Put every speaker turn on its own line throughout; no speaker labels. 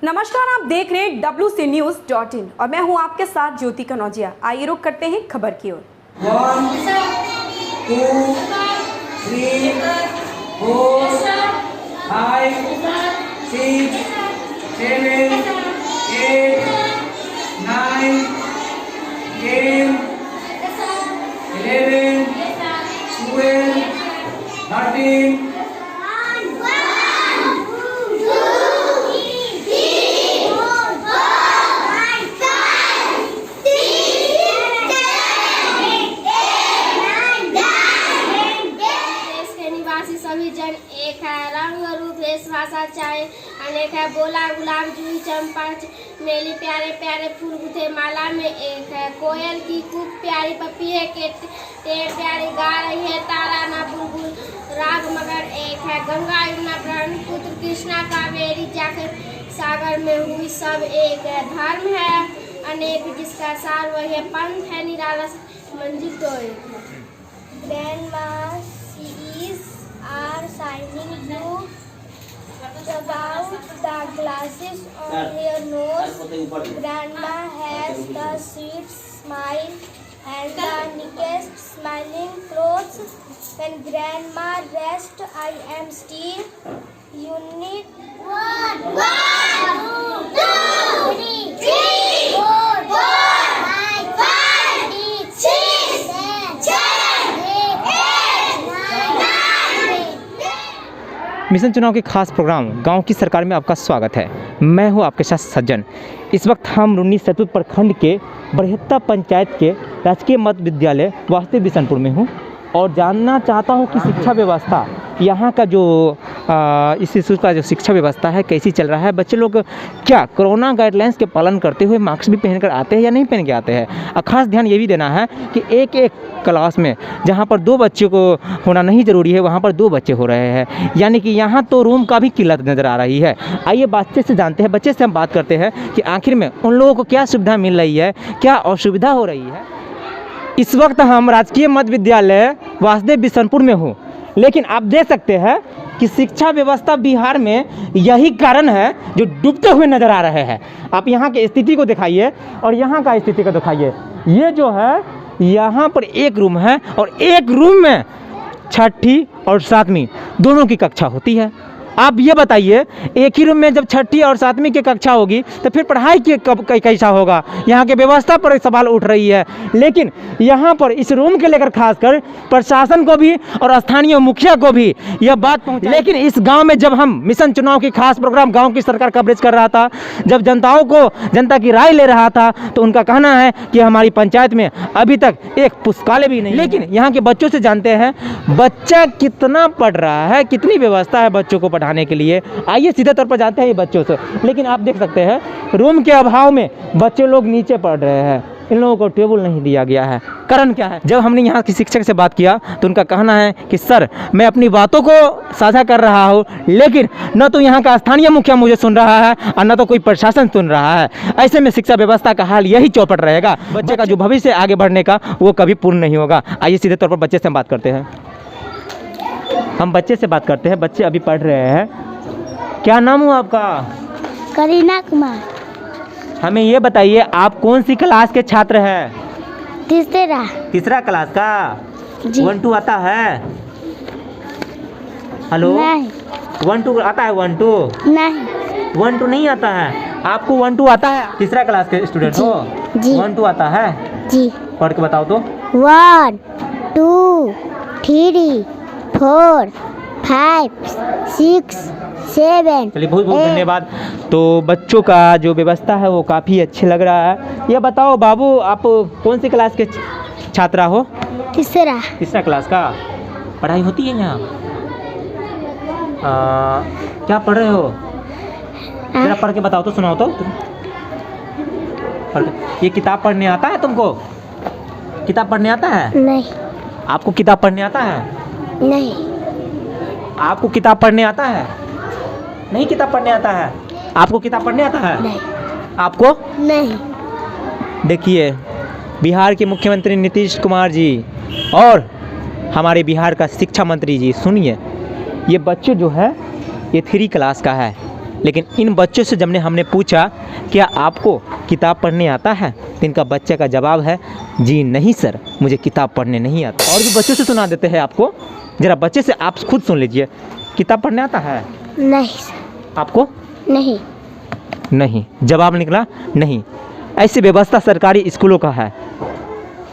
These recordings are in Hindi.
नमस्कार, आप देख रहे हैं WCNews.in और मैं हूं आपके साथ ज्योति कनौजिया। आइए रुक करते हैं खबर की ओर।
1 2 3 4 5 6 7 8 9 10 11 12 13
सभी जन एक है, रंग रूप भेष भाषा चाहे अनेक है। बोला गुलाब जूही चंपा मेली प्यारे प्यारे फूल गुथे माला में एक है। कोयल की कूक प्यारी पपीहे के टेर प्यारी गा रही है। तारा ना बुलबुल राग मगर एक है। गंगा यमुना ब्रह्मपुत्र कृष्णा कावेरी जाकर सागर में हुई सब एक है। धर्म है अनेक जिसका सार वही है। पंथ है निराला मंजिल तो एक है। Grandma are shining blue about the glasses on her nose. Grandma has the sweet smile and the neatest smiling clothes. When Grandma rests, I am still. Unit 1 2 3 4 5 6 7
mission चुनाव के खास प्रोग्राम गांव की सरकार में आपका स्वागत है। मैं हूं आपके साथ सज्जन। इस वक्त हम रुन्नी सैदपुर प्रखंड के बरहेत्ता पंचायत के राजकीय मध्य विद्यालय वासुदेव बिशनपुर में हूं और जानना चाहता हूं कि शिक्षा व्यवस्था यहाँ का जो इस स्कूल का जो शिक्षा व्यवस्था है कैसी चल रहा है। बच्चे लोग क्या कोरोना गाइडलाइंस के पालन करते हुए मास्क भी पहनकर आते हैं या नहीं पहन के आते हैं। खास ध्यान ये भी देना है कि एक एक क्लास में जहाँ पर 2 बच्चों को होना नहीं ज़रूरी है वहाँ पर 2 बच्चे हो रहे हैं, यानी कि यहाँ तो रूम का भी किल्लत नज़र आ रही है। आइए बच्चे से जानते हैं, बच्चे से हम बात करते हैं कि आखिर में उन लोगों को क्या सुविधा मिल रही है, क्या असुविधा हो रही है। इस वक्त हम राजकीय मध्य विद्यालय वासुदेव बिशनपुर में हूँ, लेकिन आप देख सकते हैं कि शिक्षा व्यवस्था बिहार में यही कारण है जो डूबते हुए नज़र आ रहे हैं। आप यहाँ की स्थिति को दिखाइए और यहाँ का स्थिति को दिखाइए। ये जो है यहाँ पर एक रूम है और एक रूम में 6ठी और 7वीं दोनों की कक्षा होती है। आप ये बताइए, एक ही रूम में जब 6ठी और 7वीं की कक्षा होगी तो फिर पढ़ाई के कब कैसा होगा। यहाँ के व्यवस्था पर सवाल उठ रही है। लेकिन यहाँ पर इस रूम के लेकर खासकर प्रशासन को भी और स्थानीय मुखिया को भी यह बात पहुँची। लेकिन इस गांव में जब हम मिशन चुनाव की खास प्रोग्राम गांव की सरकार कवरेज कर रहा था, जब जनता की राय ले रहा था, तो उनका कहना है कि हमारी पंचायत में अभी तक एक पुस्तकालय भी नहीं। लेकिन यहाँ के बच्चों से जानते हैं बच्चा कितना पढ़ रहा है, कितनी व्यवस्था है बच्चों को पढ़ाने के लिए। आइए सीधे तौर पर जानते हैं ये बच्चों से। लेकिन आप देख सकते हैं रूम के अभाव में बच्चे लोग नीचे पढ़ रहे हैं। इन लोगों को टेबल नहीं दिया गया है। कारण क्या है? जब हमने यहाँ की शिक्षक से बात किया तो उनका कहना है कि सर, मैं अपनी बातों को साझा कर रहा हूँ, लेकिन न तो यहाँ का स्थानीय मुखिया मुझे सुन रहा है और न तो कोई प्रशासन सुन रहा है। ऐसे में शिक्षा व्यवस्था का हाल यही चौपट रहेगा। बच्चे का जो भविष्य आगे बढ़ने का वो कभी पूर्ण नहीं होगा। आइए सीधे तौर पर बच्चे से हम बात करते हैं। हम बच्चे से बात करते हैं। बच्चे अभी पढ़ रहे हैं। क्या नाम हुआ आपका?
करीना कुमार।
हमें ये बताइए, आप कौन सी क्लास के छात्र हैं? तीसरा क्लास का। 1 2 आता है? हेलो, 1 2 आता है? 1 2
नहीं।
1 2 नहीं आता है। आपको 1 2 आता है? तीसरा क्लास के स्टूडेंट हो? 1 2 आता है
जी।
पढ़ के बताओ तो।
1 2 3 4 5 6 7।
चलिए, बहुत बहुत धन्यवाद। तो बच्चों का जो व्यवस्था है वो काफ़ी अच्छे लग रहा है। ये बताओ बाबू, आप कौन सी क्लास के छात्रा हो? तीसरा क्लास का। पढ़ाई होती है यहाँ? क्या पढ़ रहे हो? जरा पढ़ के बताओ तो, सुनाओ तो। ये किताब पढ़ने आता है तुमको? किताब पढ़ने आता है?
नहीं।
आपको किताब पढ़ने आता है?
नहीं।
आपको किताब पढ़ने आता है? नहीं, किताब पढ़ने आता है। आपको किताब पढ़ने आता है?
नहीं।
आपको?
नहीं।
देखिए, बिहार के मुख्यमंत्री नीतीश कुमार जी और हमारे बिहार का शिक्षा मंत्री जी, सुनिए, ये बच्चे जो है ये 3 क्लास का है। लेकिन इन बच्चों से जब हमने पूछा क्या आपको किताब पढ़ने आता है, तो इनका बच्चे का जवाब है जी नहीं सर, मुझे किताब पढ़ने नहीं आता। और भी बच्चों से सुना देते हैं आपको, ज़रा बच्चे से आप खुद सुन लीजिए। किताब पढ़ने आता है
नहीं
आपको?
नहीं।
नहीं, जवाब निकला नहीं। ऐसी व्यवस्था सरकारी स्कूलों का है।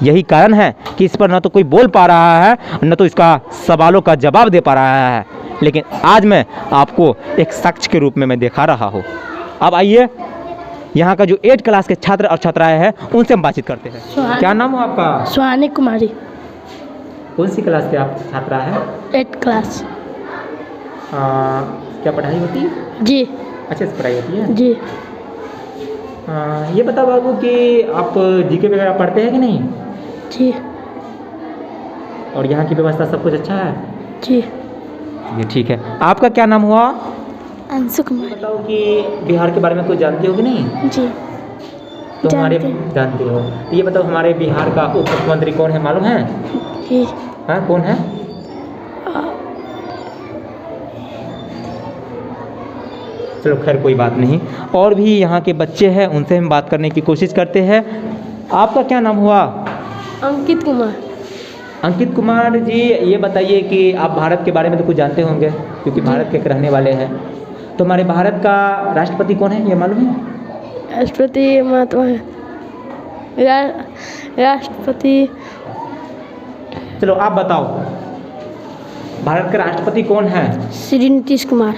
यही कारण है कि इस पर न तो कोई बोल पा रहा है, न तो इसका सवालों का जवाब दे पा रहा है। लेकिन आज मैं आपको एक साक्ष्य के रूप में मैं दिखा रहा हूँ। अब आइए, यहाँ का जो 8 क्लास के छात्र और छात्राएं हैं उनसे हम बातचीत करते हैं। क्या नाम हो आपका?
सुहानी कुमारी।
कौन सी क्लास के आप छात्रा हैं?
8 क्लास।
क्या पढ़ाई होती है?
जी।
अच्छे से पढ़ाई होती है?
जी।
ये बताओ बाबू कि आप जीके वगैरह पढ़ते हैं कि नहीं?
जी।
और यहाँ की व्यवस्था सब कुछ अच्छा है?
जी।
ये ठीक है। आपका क्या नाम हुआ?
अंशु कुमार।
बताओ कि बिहार के बारे में कुछ जानते हो कि नहीं?
जी।
तो हमारे
जानते
हो। तो ये बताओ हमारे बिहार का उप मुख्यमंत्री कौन है, मालूम है?
जी।
हाँ, कौन है? चलो खैर कोई बात नहीं। और भी यहाँ के बच्चे हैं, उनसे हम बात करने की कोशिश करते हैं। आपका क्या नाम हुआ?
अंकित कुमार।
अंकित कुमार जी, ये बताइए कि आप भारत के बारे में तो कुछ जानते होंगे क्योंकि भारत के रहने वाले हैं। तो हमारे भारत का राष्ट्रपति कौन है, ये मालूम है?
राष्ट्रपति महात्मा है। राष्ट्रपति।
चलो आप बताओ, भारत का राष्ट्रपति कौन है?
श्री नीतीश कुमार।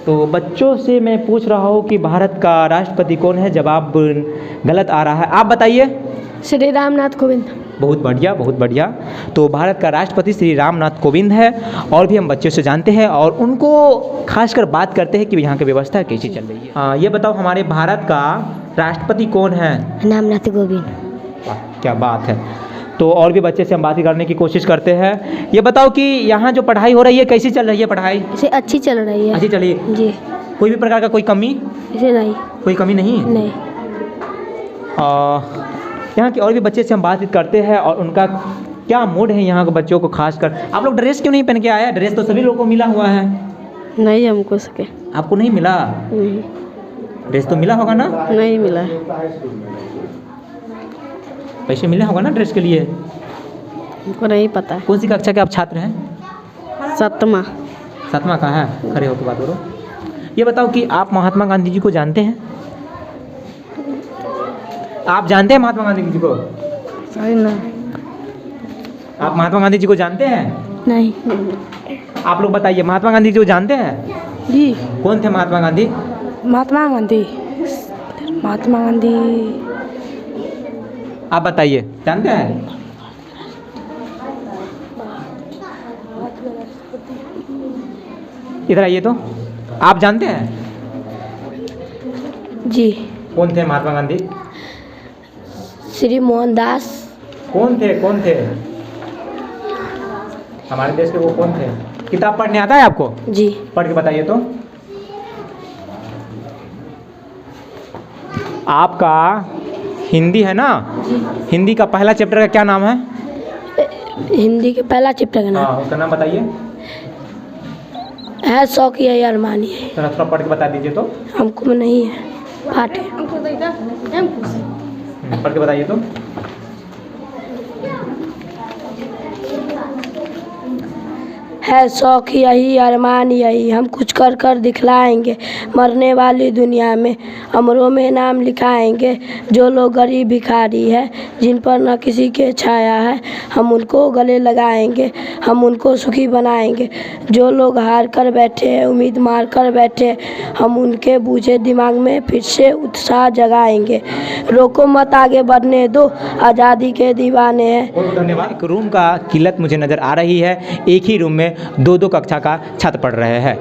तो बच्चों से मैं पूछ रहा हूँ कि भारत का राष्ट्रपति कौन है, जवाब गलत आ रहा है। आप बताइए।
श्री रामनाथ कोविंद।
बहुत बढ़िया, बहुत बढ़िया। तो भारत का राष्ट्रपति श्री रामनाथ कोविंद है। और भी हम बच्चों से जानते हैं और उनको खासकर बात करते हैं कि यहाँ की व्यवस्था कैसी चल रही है। ये बताओ हमारे भारत का राष्ट्रपति कौन है?
रामनाथ कोविंद।
वाह, क्या बात है। तो और भी बच्चे से हम बात करने की कोशिश करते हैं। ये बताओ कि यहाँ जो पढ़ाई हो रही है कैसी चल रही है पढ़ाई?
इसे अच्छी चल रही है।
अच्छी चल रही है?
जी।
कोई भी प्रकार का कोई कमी?
इसे नहीं।
कोई कमी नहीं?
नहीं।
यहाँ के और भी बच्चे से हम बातचीत करते हैं और उनका क्या मूड है यहाँ के बच्चों को खासकर। आप लोग ड्रेस क्यों नहीं पहन के आया? ड्रेस तो सभी लोगों को मिला हुआ है।
नहीं हमको सके।
आपको नहीं मिला?
नहीं।
ड्रेस तो मिला होगा ना?
नहीं मिला।
पैसे मिले होगा ना ड्रेस के लिए?
हमको नहीं पता।
कौन सी कक्षा के आप छात्र हैं?
7वां।
7वां का है? खड़े होकर बात करो। ये बताओ कि आप महात्मा गांधी जी को जानते हैं? आप जानते हैं महात्मा गांधी जी को?
सही ना।
आप महात्मा गांधी जी को जानते हैं?
नहीं।
आप लोग बताइए, महात्मा गांधी जी को जानते हैं?
जी।
कौन थे महात्मा गांधी?
महात्मा गांधी। महात्मा गांधी।
आप बताइए, जानते हैं? इधर आइए तो। आप जानते हैं?
जी।
कौन थे महात्मा गांधी?
श्री मोहनदास।
कौन थे? कौन थे हमारे देश के? वो कौन थे? किताब पढ़ने आता है आपको?
जी।
पढ़ के बताइए तो। आपका हिंदी है ना? हिंदी का पहला चैप्टर का क्या नाम है?
हिंदी के पहला चैप्टर का नाम?
हाँ, उसका नाम बताइए।
है शौक है अरमानी है।
थोड़ा पढ़ के बता दीजिए तो।
हमको नहीं है पाठ है।
पढ़ के बताइए तो।
है शौक यही अरमान यही, हम कुछ कर कर दिखलाएंगे, मरने वाली दुनिया में अमरों में नाम लिखाएंगे। जो लोग गरीब भिखारी है, जिन पर न किसी के छाया है, हम उनको गले लगाएंगे, हम उनको सुखी बनाएंगे। जो लोग हार कर बैठे हैं, उम्मीद मार कर बैठे, हम उनके बूझे दिमाग में फिर से उत्साह जगाएंगे। रोको मत, आगे बढ़ने दो, आज़ादी के दीवाने हैं।
बहुत धन्यवाद। एक रूम का किल्लत मुझे नज़र आ रही है। एक ही रूम में 2-2 कक्षा का छात्र पढ़ रहे हैं।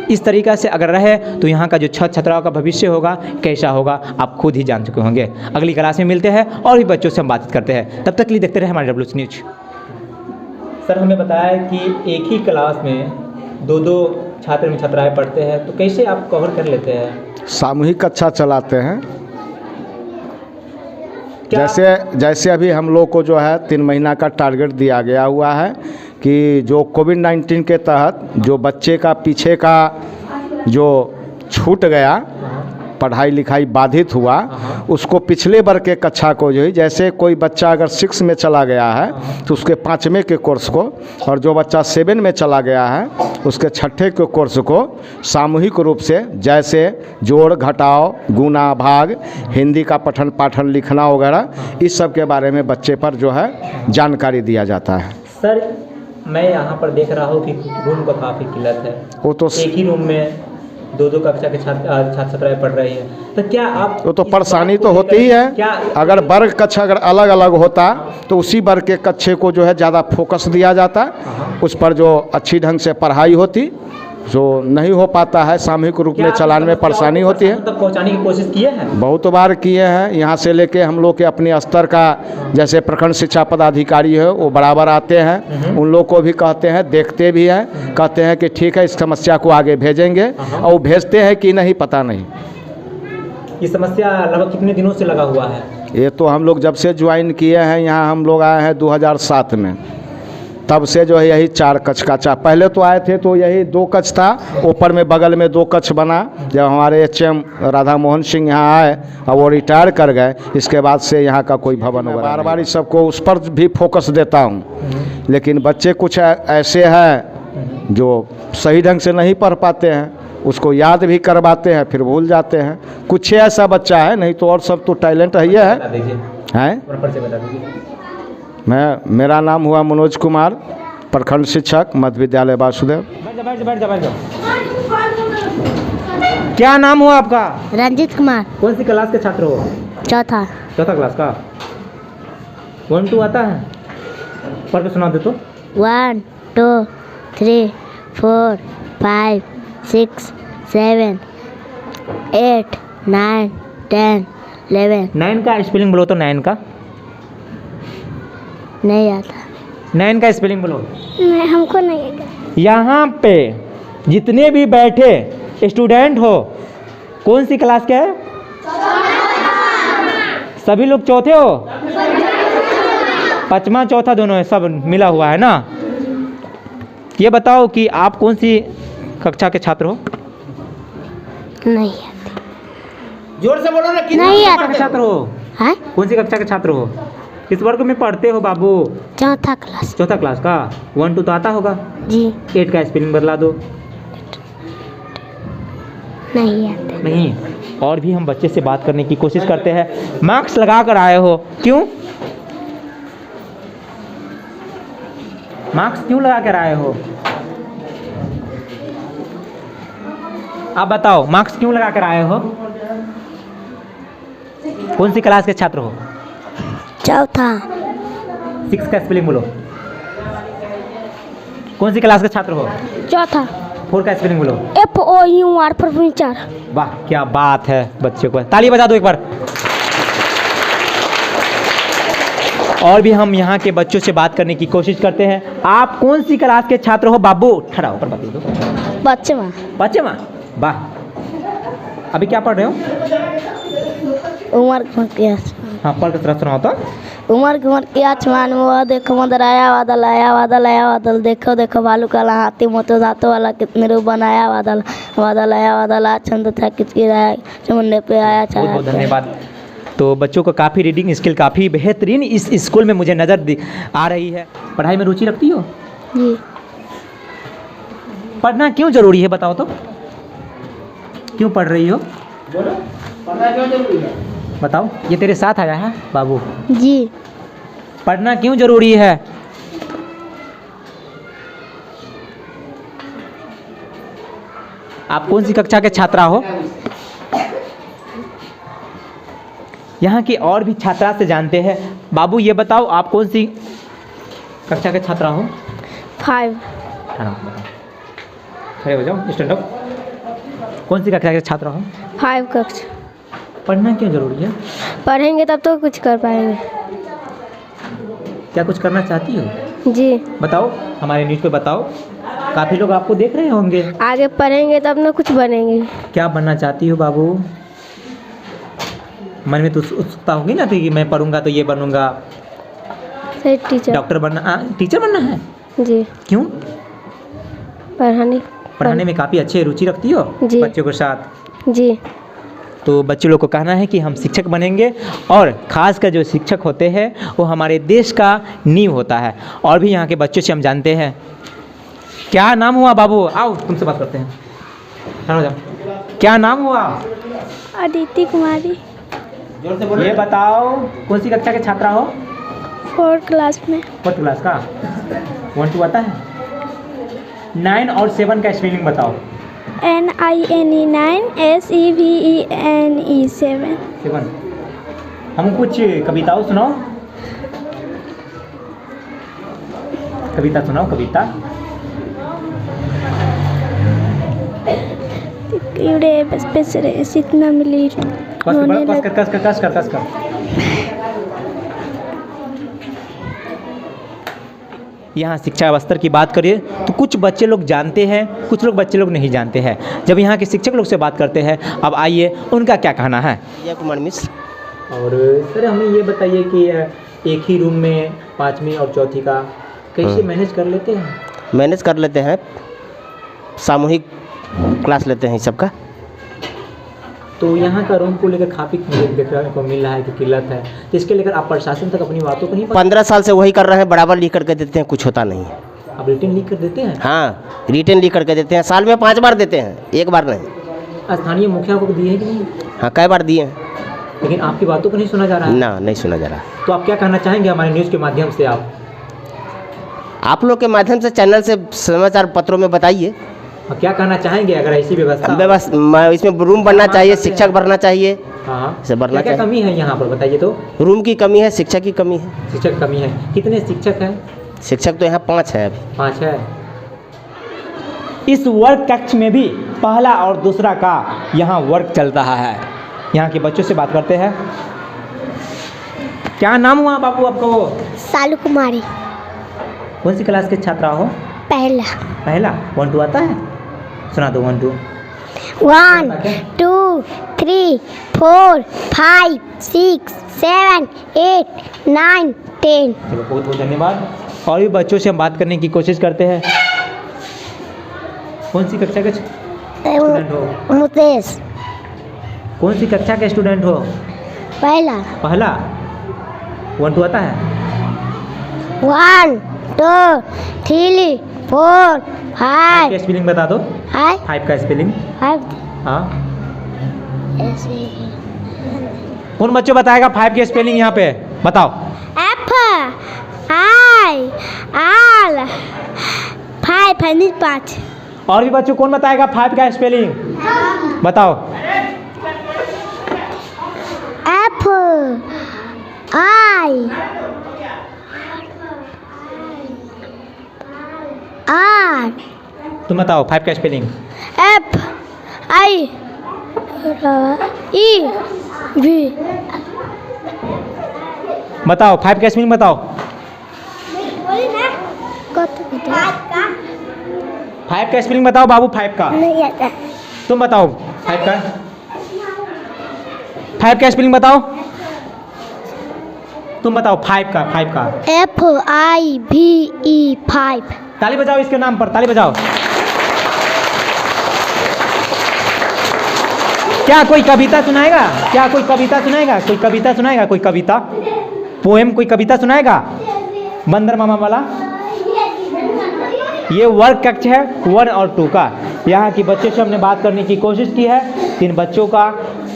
इस तरीक़ा से अगर रहे तो यहाँ का जो छात्राओं का भविष्य होगा कैसा होगा आप खुद ही जान चुके होंगे। अगली क्लास में मिलते हैं और भी बच्चों से हम बातचीत करते हैं। तब तक के लिए देखते रहे हमारे WC न्यूज। सर, हमें बताया कि एक ही क्लास में 2-2 छात्र छात्राएँ पढ़ते हैं, तो कैसे आप कवर कर लेते हैं?
सामूहिक कक्षा चलाते हैं।
क्या?
जैसे अभी हम लोग को जो है 3 महीना का टारगेट दिया गया हुआ है कि जो कोविड-19 के तहत जो बच्चे का पीछे का जो छूट गया, पढ़ाई लिखाई बाधित हुआ, उसको पिछले वर्ग के कक्षा को जो है, जैसे कोई बच्चा अगर 6 में चला गया है तो उसके 5वें के कोर्स को, और जो बच्चा 7 में चला गया है उसके 6ठे के कोर्स को सामूहिक रूप से, जैसे जोड़ घटाव, गुना भाग, हिंदी का पठन पाठन लिखना वगैरह, इस सब के बारे में बच्चे पर जो है जानकारी दिया जाता है।
सर मैं यहाँ पर देख रहा हूँ कि रूम का काफ़ी किल्लत है,
वो तो
एक ही रूम में 2-2 कक्षा के छात्र छात्राएं पढ़ रही हैं, तो क्या आप
वो तो परेशानी तो होती ही है।
क्या
अगर वर्ग कक्षा अगर अलग अलग होता तो उसी वर्ग के कक्षे को जो है ज़्यादा फोकस दिया जाता, उस पर जो अच्छी ढंग से पढ़ाई होती, जो नहीं हो पाता है सामूहिक रूप में चलाने में परेशानी होती है।
तक पहुँचाने की कोशिश किए हैं?
बहुत बार किए हैं, यहाँ से लेके हम लोग के अपने स्तर का, जैसे प्रखंड शिक्षा पदाधिकारी है वो बराबर आते हैं, उन लोग को भी कहते हैं, देखते भी हैं, कहते हैं कि ठीक है इस समस्या को आगे भेजेंगे, और वो भेजते हैं कि नहीं पता नहीं।
ये समस्या लगभग कितने दिनों से लगा हुआ है?
ये तो हम लोग जब से ज्वाइन किए हैं यहाँ, हम लोग आए हैं 2007 में, तब से जो है यही 4 कक्ष का पहले तो आए थे तो यही 2 कक्ष था, ऊपर में बगल में 2 कक्ष बना। जब हमारे HM राधा मोहन सिंह यहाँ आए और वो रिटायर कर गए, इसके बाद से यहाँ का कोई भवन वगैरह, बार बार इस सबको उस पर भी फोकस देता हूँ। लेकिन बच्चे कुछ ऐसे हैं जो सही ढंग से नहीं पढ़ पाते हैं, उसको याद भी करवाते हैं फिर भूल जाते हैं। कुछ ऐसा बच्चा है, नहीं तो और सब तो टैलेंट है। मेरा नाम हुआ मनोज कुमार, प्रखंड शिक्षक मध्य विद्यालय वासुदेव।
बैठ जाओ। क्या नाम हुआ आपका?
रंजित कुमार।
कौन सी क्लास के छात्र हो?
चौथा
क्लास का। 1 2 आता है? पढ़ के सुना दे तो।
1 2 3 4 5 6 7 8 9 10 11।
9 का स्पेलिंग बोलो तो। 9 का
नहीं आता।
9 का स्पेलिंग बोलो।
मैं हमको नहीं आता।
यहाँ पे जितने भी बैठे स्टूडेंट हो, कौन सी क्लास के है? सभी लोग चौथे हो? 5वां चौथा दोनों है, सब मिला हुआ है ना। ये बताओ कि आप कौन सी कक्षा के छात्र हो?
नहीं आते।
जोर से बोलो ना। किस
नहीं
कक्षा
आता।
के छात्र हो?
है?
कौन सी कक्षा के छात्र हो? किस वर्ग में पढ़ते हो बाबू?
चौथा क्लास।
चौथा क्लास का। 1 2 तो आता होगा
जी।
8 का स्पेलिंग बदला दो।
नहीं आते।
नहीं। और भी हम बच्चे से बात करने की कोशिश करते हैं। मार्क्स लगा कर आए हो, क्यों? मार्क्स क्यों लगा कर आए हो? आप बताओ, मार्क्स क्यों लगा कर आए हो? कौन सी क्लास के छात्र हो?
चौथा।
6 का स्पेलिंग बोलो। कौन सी क्लास के छात्र हो?
चौथा।
4 का स्पेलिंग बोलो।
FOUR furniture.
वाह क्या बात है, बच्चों को ताली बजा दो एक बार। और भी हम यहाँ के बच्चों से बात करने की कोशिश करते हैं। आप कौन सी क्लास के छात्र हो बाबू? खड़ा होकर बात दो।
5वां।
वाह। अभी क्या पढ़ रहे हो?
उमर के
हाँ, पढ़ के तरह सुनाओ तो।
उमर के आसमान में वह देखो मदर आया बादल आया बादल आया बादल, देखो देखो भालू काला हाथी मोटो दांतों वाला कितने रूप बनाया बादल, बादल आया बादल आ छंद था किचकिराया चमुंडे पे आया
बहुत बहुत धन्यवाद। तो बच्चों को काफ़ी रीडिंग स्किल काफ़ी बेहतरीन इस स्कूल में मुझे नज़र आ रही है। पढ़ाई में रुचि रखती हो?
जी।
पढ़ना क्यों ज़रूरी है बताओ तो? क्यों पढ़ रही हो?
पढ़ना क्यों जरूरी है?
बताओ। ये तेरे साथ आया है बाबू?
जी।
पढ़ना क्यों ज़रूरी है? आप कौन सी कक्षा के छात्रा हो? यहाँ की और भी छात्रा से जानते हैं। बाबू ये बताओ, आप कौन सी कक्षा के छात्रा हो?
5।
खड़े हो जाओ, स्टैंड अप। कौन सी कक्षा के छात्रा हो?
5 कक्षा।
पढ़ना क्यों जरूरी है?
पढ़ेंगे तब तो कुछ कर पाएंगे।
क्या कुछ करना चाहती हो?
जी।
बताओ, हमारे न्यूज़ पे बताओ। काफ़ी लोग आपको देख रहे होंगे।
आगे पढ़ेंगे तब ना कुछ बनेंगे।
क्या बनना चाहती हो बाबू? मन में तो उत्सुकता होगी ना कि मैं पढ़ूंगा तो ये बनूंगा।
सही टीचर।
डॉक्टर बनना? टीचर बनना है?
जी।
क्यों?
पढ़ाने
पढ़ाने में काफ़ी अच्छे रुचि रखती हो
जी।
बच्चों के साथ?
जी।
तो बच्चों लोग को कहना है कि हम शिक्षक बनेंगे और ख़ासकर जो शिक्षक होते हैं वो हमारे देश का नींव होता है। और भी यहाँ के बच्चों से हम जानते हैं। क्या नाम हुआ बाबू? आओ तुमसे बात करते हैं। चलो जाओ। क्या नाम हुआ?
अदिति कुमारी।
ये बताओ कौन सी कक्षा के छात्रा हो?
4th क्लास में।
4th क्लास का। 1 2 आता है? 9 और 7 का स्पेलिंग बताओ।
NINE 9 SEVENE 7।
7। हम कुछ कविताओं सुनाओ। कविता सुनाओ, कविता।
इतना मिली
कस कर। यहाँ शिक्षा स्तर की बात करिए तो कुछ बच्चे लोग जानते हैं, कुछ बच्चे लोग नहीं जानते हैं। जब यहाँ के शिक्षक लोग से बात करते हैं, अब आइए उनका क्या कहना है।
जय कुमार मिश्र।
और सर हमें ये बताइए कि एक ही रूम में 5वीं और चौथी का कैसे मैनेज कर लेते हैं?
मैनेज कर लेते हैं, सामूहिक क्लास लेते हैं सबका।
तो यहाँ का रूम को लेकर काफ़ी देखने को मिल रहा है कि किल्लत है, तो इसके लेकर आप प्रशासन तक अपनी बातों को नहीं
15 साल से वही कर रहे हैं, बराबर लिख करके देते हैं, कुछ होता नहीं।
आप रिटर्न लिख कर देते हैं?
हाँ, रिटर्न लिख करके देते हैं, साल में 5 बार देते हैं, एक बार नहीं।
स्थानीय मुखिया को दिए हैं कि नहीं?
हाँ, कई बार दिए हैं,
लेकिन आपकी बातों को नहीं सुना जा रहा है।
ना, नहीं सुना जा रहा।
तो आप क्या कहना चाहेंगे हमारे न्यूज़ के माध्यम से?
आप लोग के माध्यम से, चैनल से, समाचार पत्रों में बताइए
क्या कहना चाहेंगे अगर ऐसी व्यवस्था
इसमें रूम बनना चाहिए, शिक्षक बढ़ना चाहिए।
हाँ,
से बढ़ना
क्या
चाहिए।
कमी है यहाँ पर बताइए तो?
रूम की कमी है, शिक्षक की कमी है।
शिक्षक कमी है। कितने शिक्षक हैं?
शिक्षक तो यहाँ 5 है अभी।
5 है। इस वर्ग कक्ष में भी पहला और दूसरा का यहाँ वर्क चल रहा है। यहाँ के बच्चों से बात करते हैं। क्या नाम हुआ बाबू आपको?
सालू कुमारी।
कौन सी क्लास के छात्रा हो?
पहला।
1 2 आता है? सुना दो 1 2।
1 2 3 4 5 6 7 8 9 10।
चलो बहुत बहुत धन्यवाद। और भी बच्चों से हम बात करने की कोशिश करते हैं। कौन सी कक्षा के स्टूडेंट हो?
मुकेश।
कौन सी कक्षा के स्टूडेंट हो? पहला। 1 2 आता है?
1 2 3 4 5।
स्पेलिंग बता दो। 5 का स्पेलिंग।
5
हाँ, कौन बच्चों बताएगा 5 की स्पेलिंग यहाँ पे? बताओ।
F I L 5।
और भी बच्चों कौन बताएगा 5 का स्पेलिंग? बताओ।
F I R।
तुम बताओ 5 का spelling.
F I E V।
बताओ 5 का स्पेलिंग बताओ। 5 का स्पेलिंग बताओ बाबू। 5 का
नहीं आता।
तुम बताओ 5 का। 5 का स्पेलिंग बताओ। तुम बताओ 5 का।
F I V E 5।
ताली बजाओ इसके नाम पर, ताली बजाओ। क्या कोई कविता सुनाएगा? कोई कविता पोएम, कोई कविता सुनाएगा? बंदर मामा वाला। ये वर्ग कक्ष है 1 और 2 का। यहाँ की बच्चों से हमने बात करने की कोशिश की है। 3 बच्चों का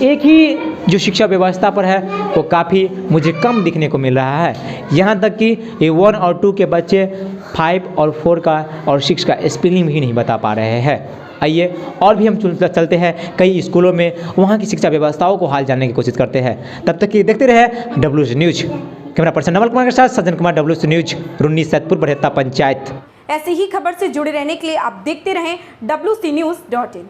एक ही जो शिक्षा व्यवस्था पर है वो काफ़ी मुझे कम दिखने को मिल रहा है। यहाँ तक कि ये 1 और 2 के बच्चे 5 और 4 का और 6 का स्पेलिंग भी नहीं बता पा रहे हैं। आइए और भी हम चलते हैं कई स्कूलों में, वहाँ की शिक्षा व्यवस्थाओं को हाल जानने की कोशिश करते हैं। तब तक कि देखते रहे WC news. Camera person Naval Kumar के साथ सज्जन कुमार, WC न्यूज, रुन्नी सैदपुर बरहेत्ता पंचायत।
ऐसे ही खबर से जुड़े रहने के लिए आप देखते रहें WC News.in।